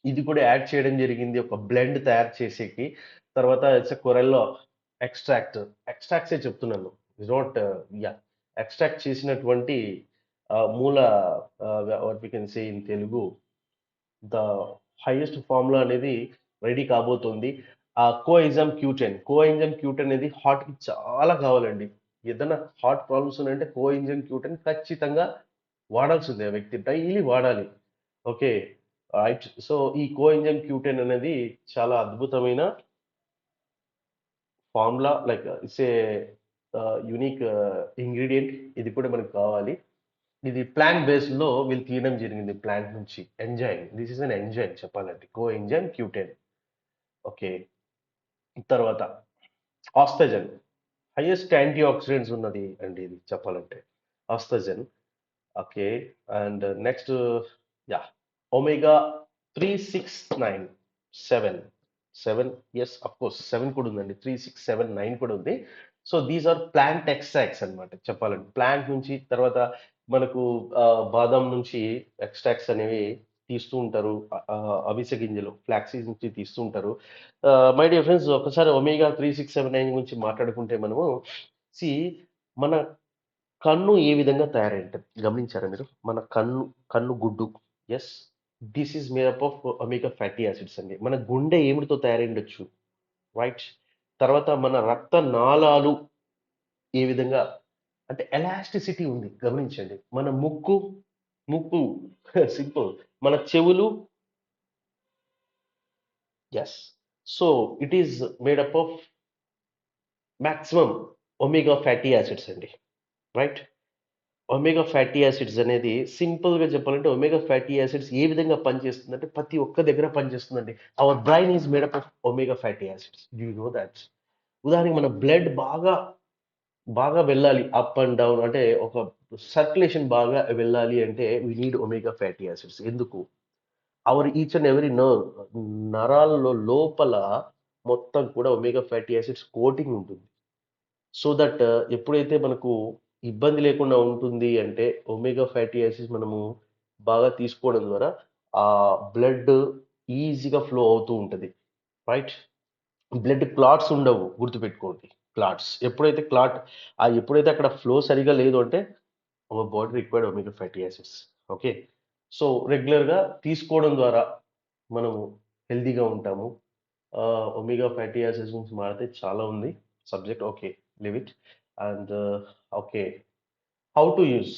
ఇది కూడా యాడ్ చేయడం జరిగింది ఒక బ్లెండ్ తయారు చేసేకి. తర్వాత ఇట్స్ కొరెల్లో ఎక్స్ట్రాక్ట్. ఎక్స్ట్రాక్ట్సే చెప్తున్నాను. Is not yeah! ఎక్స్ట్రాక్ట్ చేసినటువంటి మూల what we can say in Telugu the highest formula అనేది రెడీ కాబోతుంది. కోఎంజైమ్ క్యూటెన్ అనేది హార్ట్‌కి చాలా కావాలండి. ఏదైనా హార్ట్ ప్రాబ్లమ్స్ ఉన్నాయంటే కోఎంజైమ్ క్యూటెన్ ఖచ్చితంగా వాడాల్సిందే ఆ వ్యక్తి. డైలీ వాడాలి. ఓకే. రైట్. సో, ఈ కోఎంజైమ్ క్యూటెన్ అనేది చాలా అద్భుతమైన formula like it's a unique ingredient. ఇది కూడా మనకు కావాలి. ఇది ప్లాంట్ బేస్డ్‌లో వీళ్ళు తీయడం జరిగింది ప్లాంట్ నుంచి. Enzyme. This is an enzyme చెప్పాలంటే. Coenzyme Q ten. ఓకే. తర్వాత ఆస్టజన్. హైయెస్ట్ యాంటీ ఆక్సిడెంట్స్ ఉన్నది అండి ఇది చెప్పాలంటే. ఆస్టజన్. Okay. And next yeah! Omega 369 7 7 yes of course 7 కూడా ఉందండి. 3, 6, 7, 9 కూడా ఉంది. So these are plant extracts అన్నమాట చెప్పాలంటే. ప్లాంట్ నుంచి తర్వాత మనకు బాదాం నుంచి ఎక్స్ట్రాక్ట్స్ అనేవి తీస్తూ ఉంటారు. అవిసె గింజలు ఫ్లాక్స్ సీడ్స్ నుంచి తీస్తూ ఉంటారు. మై డియర్ ఫ్రెండ్స్ ఒకసారి ఒమేగా 3, 6, 7, 9 గురించి మాట్లాడుకుంటే మనము సీ మన కన్ను ఏ విధంగా తయారైంటది గమనించారా మీరు? మన కన్ను గుడ్డు. Yes. This is made up of omega fatty acids అండి. మన గుండె ఏమిటితో తయారైండొచ్చు? రైట్. తర్వాత మన రక్త నాళాలు ఏ విధంగా అంటే ఎలాస్టిసిటీ ఉంది గమనించండి. మన ముక్కు సింపుల్. మన చెవులు yes. So it is made up of maximum omega fatty acids అండి. రైట్. ఒమేగా ఫ్యాటీ యాసిడ్స్ అనేది సింపుల్‌గా చెప్పాలంటే ఒమేగా ఫ్యాటీ యాసిడ్స్ ఏ విధంగా పనిచేస్తుందంటే ప్రతి ఒక్క దగ్గర పనిచేస్తుందండి. Our brain is made up of omega fatty acids. Do you know that? ఉదాహరణకి మన బ్లడ్ బాగా వెళ్ళాలి అప్ అండ్ డౌన్ అంటే ఒక సర్క్యులేషన్ బాగా వెళ్ళాలి అంటే we need omega fatty acids. ఎందుకు? Our each and every nerve నరాల్లో లోపల మొత్తం కూడా ఒమేగా ఫ్యాటీ యాసిడ్స్ కోటింగ్ ఉంటుంది. సో దట్ ఎప్పుడైతే మనకు ఇబ్బంది లేకుండా ఉంటుంది అంటే ఒమేగా ఫ్యాటీ యాసిడ్స్ మనము బాగా తీసుకోవడం ద్వారా ఆ బ్లడ్ ఈజీగా ఫ్లో అవుతూ ఉంటది. రైట్. బ్లడ్ క్లాట్స్ ఉండవు గుర్తుపెట్టుకోండి. క్లాట్స్ ఎప్పుడైతే అక్కడ ఫ్లో సరిగా లేదు అంటే our body required omega fatty acids. Okay. So రెగ్యులర్‌గా తీసుకోవడం ద్వారా మనము హెల్తీగా ఉంటాము. ఒమేగా ఫ్యాటీ యాసిడ్స్ గురించి మాట్లాడితే చాలా ఉంది subject. Okay. Leave it. And okay. How to use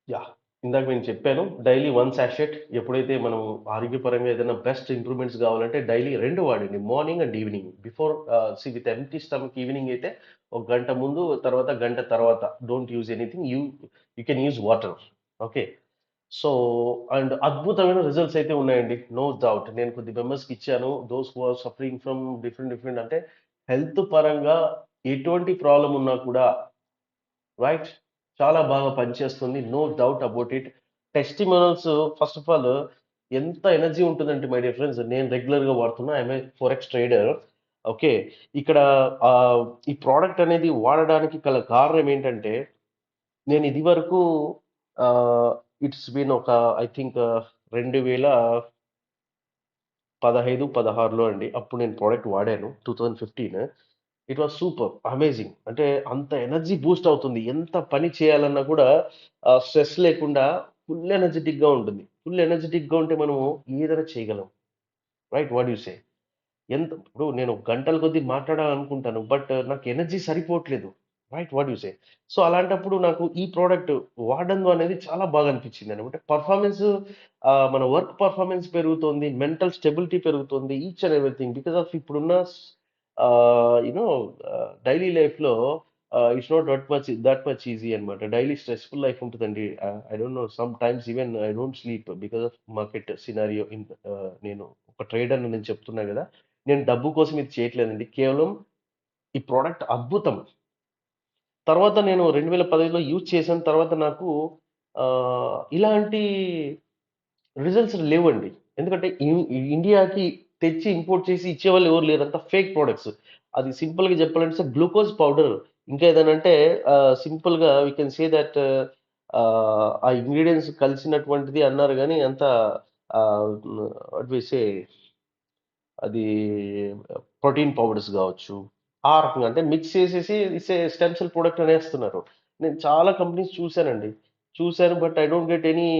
yeah! ఇందాక నేను చెప్పాను. డైలీ 1 సాషెట్ ఎప్పుడైతే మనం ఆరోగ్యపరంగా ఏదైనా బెస్ట్ ఇంప్రూవ్‌మెంట్స్ కావాలంటే డైలీ 2 వాడండి. Morning and evening. Before with empty stomach evening అయితే ఒక గంట ముందు, తర్వాత గంట తర్వాత don't use anything. You can use water. Okay. So and అద్భుతమైన రిజల్ట్స్ అయితే ఉన్నాయండి. No doubt. నేను కొద్ది మెంబర్స్‌కి ఇచ్చాను. Those who are suffering from different అంటే హెల్త్ పరంగా ఎటువంటి ప్రాబ్లమ్ ఉన్నా కూడా రైట్. చాలా బాగా పనిచేస్తుంది. No doubt about it. Testimonials first of all ఎంత ఎనర్జీ ఉంటుందంటే మై డియర్ ఫ్రెండ్స్, నేను రెగ్యులర్‌గా వాడుతున్నా. I'm a forex trader. Okay. ఇక్కడ ఈ ప్రొడక్ట్ అనేది వాడడానికి గల కారణం ఏంటంటే, నేను ఇదివరకు ఆహ్, ఇట్స్ బీన్ ఒక ఐ థింక్ 2015, 16లో అండి. అప్పుడు నేను ప్రొడక్ట్ వాడాను. 2015. It was super! అమేజింగ్! అంటే అంత ఎనర్జీ బూస్ట్ అవుతుంది. ఎంత పని చేయాలన్నా కూడా స్ట్రెస్ లేకుండా ఫుల్ ఎనర్జిటిక్‌గా ఉంటుంది. ఫుల్ ఎనర్జిటిక్‌గా ఉంటే మనము ఏదైనా చేయగలం. రైట్? వాట్ యూ సే? ఇప్పుడు నేను గంటల కొద్దీ మాట్లాడాలనుకుంటాను. బట్ నాకు ఎనర్జీ సరిపోవట్లేదు. Right? What you say? So, అలాంటప్పుడు నాకు ఈ ప్రొడక్ట్ వాడడం అనేది చాలా బాగా అనిపించిందండి. అంటే పెర్ఫార్మన్స్, మన వర్క్ పెర్ఫార్మన్స్ పెరుగుతోంది. మెంటల్ స్టెబిలిటీ పెరుగుతుంది. Each and everything because of ఇప్పుడున్న యూ నో డైలీ లైఫ్‌లో it's not that much easy అన్నమాట. డైలీ స్ట్రెస్‌ఫుల్ లైఫ్ ఉంటదండి. I don't know, some times even I don't sleep because of market scenario నేను ఒక ట్రేడర్‌ని నేను చెప్తున్నా గదా! నేను డబ్బు కోసం ఇది చేయట్లేదండి. కేవలం ఈ ప్రొడక్ట్ అద్భుతం. తర్వాత నేను 2015లో యూజ్ చేశాను. తర్వాత నాకు ఇలాంటి రిజల్ట్స్ లేవండి. ఎందుకంటే ఇండియాకి తెచ్చి ఇంపోర్ట్ చేసి ఇచ్చేవాళ్ళు ఎవరు లేరు. అంతా ఫేక్ ప్రొడక్ట్స్. అది సింపుల్‌గా చెప్పాలంటే గ్లూకోజ్ పౌడర్. ఇంకా ఏదైనంటే సింపుల్‌గా వి కెన్ సే దట్ ఆ ఇంగ్రీడియెంట్స్ కలిసినటువంటిది అన్నారు గానీ అంతా వాట్ వి సే, అది ప్రోటీన్ పౌడర్స్ గావచ్చు. ఆ రకంగా అంటే మిక్స్ చేసేసి స్టెమ్ సెల్ ప్రొడక్ట్ అనేస్తున్నారు. నేను చాలా కంపెనీస్ చూసానండి. చూసాను, but I don't get any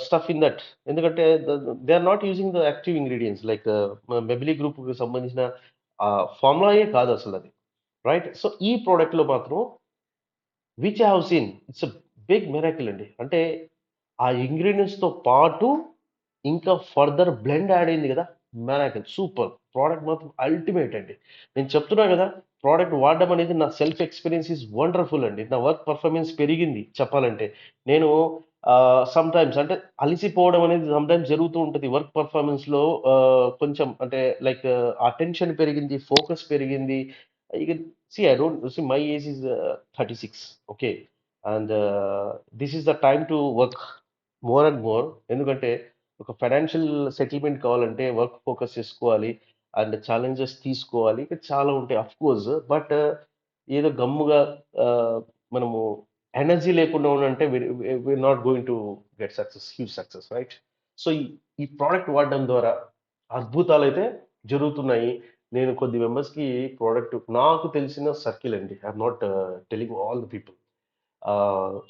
stuff in that. ఎందుకంటే they are not using the active ingredients like Mibelle గ్రూప్‌కి సంబంధించిన ఫార్ములాయే కాదసలది. రైట్? సో, ఈ ప్రొడక్ట్‌లో మాత్రం which I have seen it's a big miracle అండి. అంటే ఆ ఇంగ్రీడియెంట్స్‌తో పాటు ఇంకా ఫర్దర్ బ్లెండ్ యాడ్ అయింది గదా! Miracle super! ప్రొడక్ట్ మాత్రం అల్టిమేట్ అండి. నేను చెప్తున్నా గదా! ప్రొడక్ట్ వాడడం అనేది నా సెల్ఫ్ ఎక్స్‌పీరియన్స్ ఈస్ వండర్‌ఫుల్ అండి. నా వర్క్ పెర్ఫార్మన్స్ పెరిగింది చెప్పాలంటే. నేను సమ్‌టైమ్స్ అంటే అలిసిపోవడం అనేది సమ్‌టైమ్స్ జరుగుతూ ఉంటది. వర్క్ పెర్ఫార్మన్స్‌లో కొంచెం అంటే లైక్ అటెన్షన్ పెరిగింది, ఫోకస్ పెరిగింది. ఇగ I don't my age is 36. Okay. And this is the time to work more and more. ఎందుకంటే ఒక ఫైనాన్షియల్ సెటిల్మెంట్ కావాలంటే వర్క్ ఫోకస్ చేసుకోవాలి. అండ్ ఛాలెంజెస్ తీసుకోవాలి. ఇంకా చాలా ఉంటాయి ఆఫ్‌కోర్స్. బట్ ఏదో గమ్ముగా ఆహ్, మనము ఎనర్జీ లేకుండా ఉన్నంటే we are not going to get success, huge success, right? So, ఈ ప్రొడక్ట్ వాడడం ద్వారా అద్భుతాలైతే జరుగుతున్నాయి. నేను కొద్ది మెంబర్స్‌కి ప్రొడక్ట్ నాకు తెలిసిన సర్కిల్ అండి. I'm not telling all the people.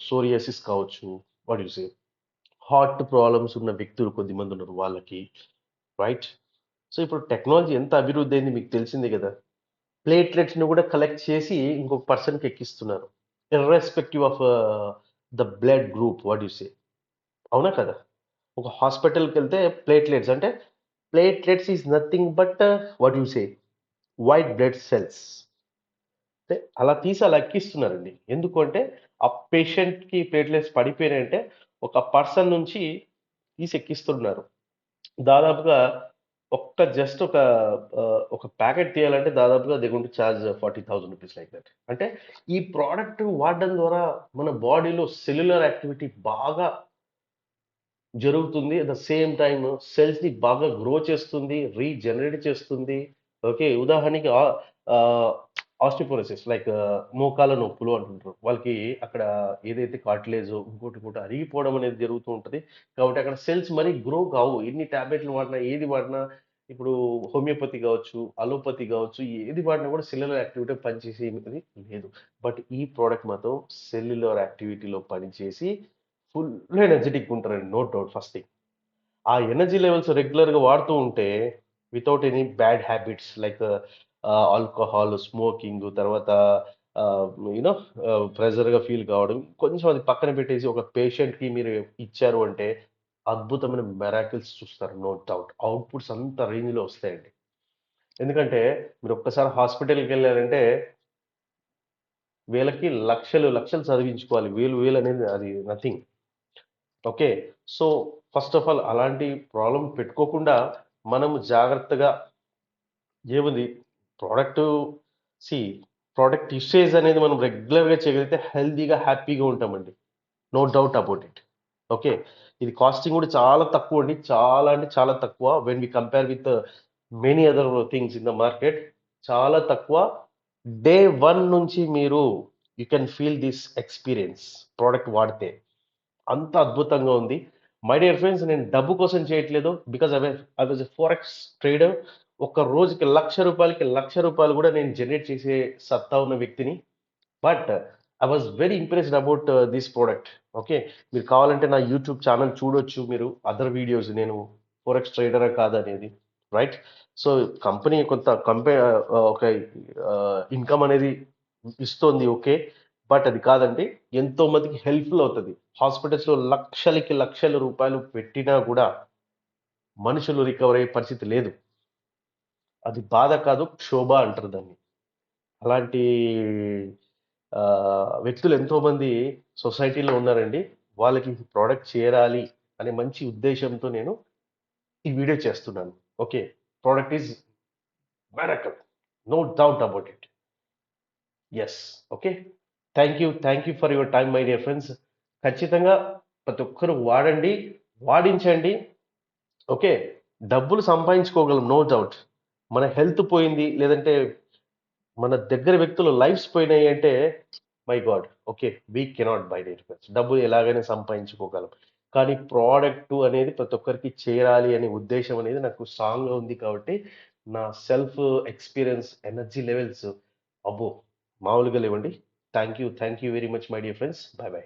Psoriasis కావచ్చు, what you say, heart problems ఉన్న వ్యక్తులు కొద్దిమందున్నారు వాళ్ళకి. రైట్? సో, ఇప్పుడు టెక్నాలజీ ఎంత అభివృద్ధి అయింది మీకు తెలిసిందే గదా! ప్లేట్‌లెట్స్‌ని గూడా కలెక్ట్ చేసి ఇంకొక పర్సన్‌కి ఎక్కిస్తున్నారు. Irrespective of the blood group, what you say. అవునా కదా! ఒక హాస్పిటల్‌కెళ్తే ప్లేట్‌లెట్స్ అంటే platelets is nothing but what you say, white blood cells. అంటే అలా తీసి అలా ఎక్కిస్తున్నారండి. ఎందుకు అంటే ఆ పేషెంట్‌కి ప్లేట్‌లెట్స్ పడిపోయినాయంటే ఒక పర్సన్ నుంచి తీసి ఎక్కిస్తున్నారు. దాదాపుగా జస్ట్ ఒక ప్యాకెట్ తీయాలంటే దాదాపుగా they going to charge ₹40,000 like that. అంటే ఈ ప్రొడక్ట్ వాడడం ద్వారా మన బాడీలో సెల్యులర్ యాక్టివిటీ బాగా జరుగుతుంది. అట్ ద సేమ్ టైమ్ సెల్స్‌ని బాగా గ్రో చేస్తుంది. రీజనరేట్ చేస్తుంది. ఓకే. ఉదాహరణకి ఆహ్, ఆస్టియోపోరోసిస్ లైక్ మోకాళ్ళ నొప్పులు అంటుంటారు. వాళ్ళకి అక్కడ ఏదైతే కార్టిలేజో ఇంకోటి అరిగిపోవడం అనేది జరుగుతూ ఉంటది. కాబట్టి అక్కడ సెల్స్ మరీ గ్రో కావు. ఎన్ని టాబ్లెట్‌లు వాడినా, ఏది వాడినా, ఇప్పుడు హోమియోపతి గావచ్చు, అలోపతి గావచ్చు, ఏది వాడినా కూడా సెల్యులర్ యాక్టివిటీ పనిచేసేది లేదు. బట్ ఈ ప్రొడక్ట్ మాత్రం సెల్యులర్ యాక్టివిటీలో పనిచేసి ఫుల్ ఎనర్జిటిక్‌గా ఉంటారండి. No doubt first thing. ఆ ఎనర్జీ లెవెల్స్ రెగ్యులర్‌గా వాడుతూ ఉంటే without any bad habits like alcohol, smoking, తర్వాత ఆహ్, యూ నో ప్రెషర్‌గా ఫీల్ కావడం. కొంచెం అది పక్కన పెట్టేసి ఒక పేషెంట్‌కి మీరు ఇచ్చారు అంటే అద్భుతమైన మిరాకిల్స్ చూస్తారు. No doubt. అవుట్‌పుట్స్ అంత రేంజ్‌లో వస్తాయండి. ఎందుకంటే మీరు ఒక్కసారి హాస్పిటల్‌కెళ్లారంటే వేలకి లక్షలు, లక్షలు చదివించుకోవాలి. వేలు అనేది అది nothing. Okay. So, first of all అలాంటి ప్రాబ్లమ్ పెట్టుకోకుండా మనము జాగ్రత్తగా ఏముంది ప్రొడక్టు సీ ప్రొడక్ట్ యూసేజ్ అనేది మనం రెగ్యులర్‌గా చేయగలిగితే హెల్తీగా, హ్యాపీగా ఉంటామండి. No doubt about it. Okay. ఇది కాస్టింగ్ కూడా చాలా తక్కువ అండి. చాలా అంటే చాలా తక్కువ. When we compare with many other things in the market చాలా తక్కువ. డే 1 నుంచి మీరు you can feel this experience product వాడితే. అంత అద్భుతంగా ఉంది. మై డియర్ ఫ్రెండ్స్, నేను డబ్బు కోసం చేయట్లేదు. Because I was a forex trader. ఒక్క రోజుకి రూ. 1,00,000 కూడా నేను జనరేట్ చేసే సత్తా ఉన్న వ్యక్తిని. But I was very impressed about this product. Okay. మీరు కావాలంటే నా యూట్యూబ్ ఛానల్ చూడొచ్చు మీరు అదర్ వీడియోస్ నేను ఫోరెక్స్ ట్రేడరా కాదనేది. రైట్. సో కంపెనీ కొంత ఒక ఇన్కమ్ అనేది ఇస్తోంది. ఓకే. బట్ అది కాదండి. ఎంతో మందికి హెల్ప్ఫుల్ అవుతుంది. హాస్పిటల్స్లో లక్షలకి లక్షల రూపాయలు పెట్టినా కూడా మనుషులు రికవర్ అయ్యే పరిస్థితి లేదు. అది బాధ కాదు, క్షోభ అంటారు దాన్ని. అలాంటి వ్యక్తులు ఎంతోమంది సొసైటీలో ఉన్నారండి. వాళ్ళకి ఈ ప్రోడక్ట్ చేరాలి అనే మంచి ఉద్దేశంతో నేను ఈ వీడియో చేస్తున్నాను. Okay. Product is miracle. No doubt about it. Yes. Okay. Thank you for your time my dear friends. ఖచ్చితంగా ప్రతి ఒక్కరు వాడండి, వాడించండి. ఓకే. డబ్బులు సంపాదించుకోగలం నో డౌట్. మన హెల్త్ పోయింది లేదంటే మన దగ్గర వ్యక్తుల లైఫ్స్ పోయినాయి అంటే my god. Okay. We cannot buy dear friends. డబ్బులు ఎలాగైనా సంపాదించుకోగలం. కానీ ప్రోడక్ట్ అనేది ప్రతి ఒక్కరికి చేరాలి అనే ఉద్దేశం అనేది నాకు స్ట్రాంగ్‌గా ఉంది కాబట్టి నా సెల్ఫ్ ఎక్స్‌పీరియన్స్, ఎనర్జీ లెవెల్స్ అబ్బో! మామూలుగా లేవండి. Thank you very much my dear friends. By by.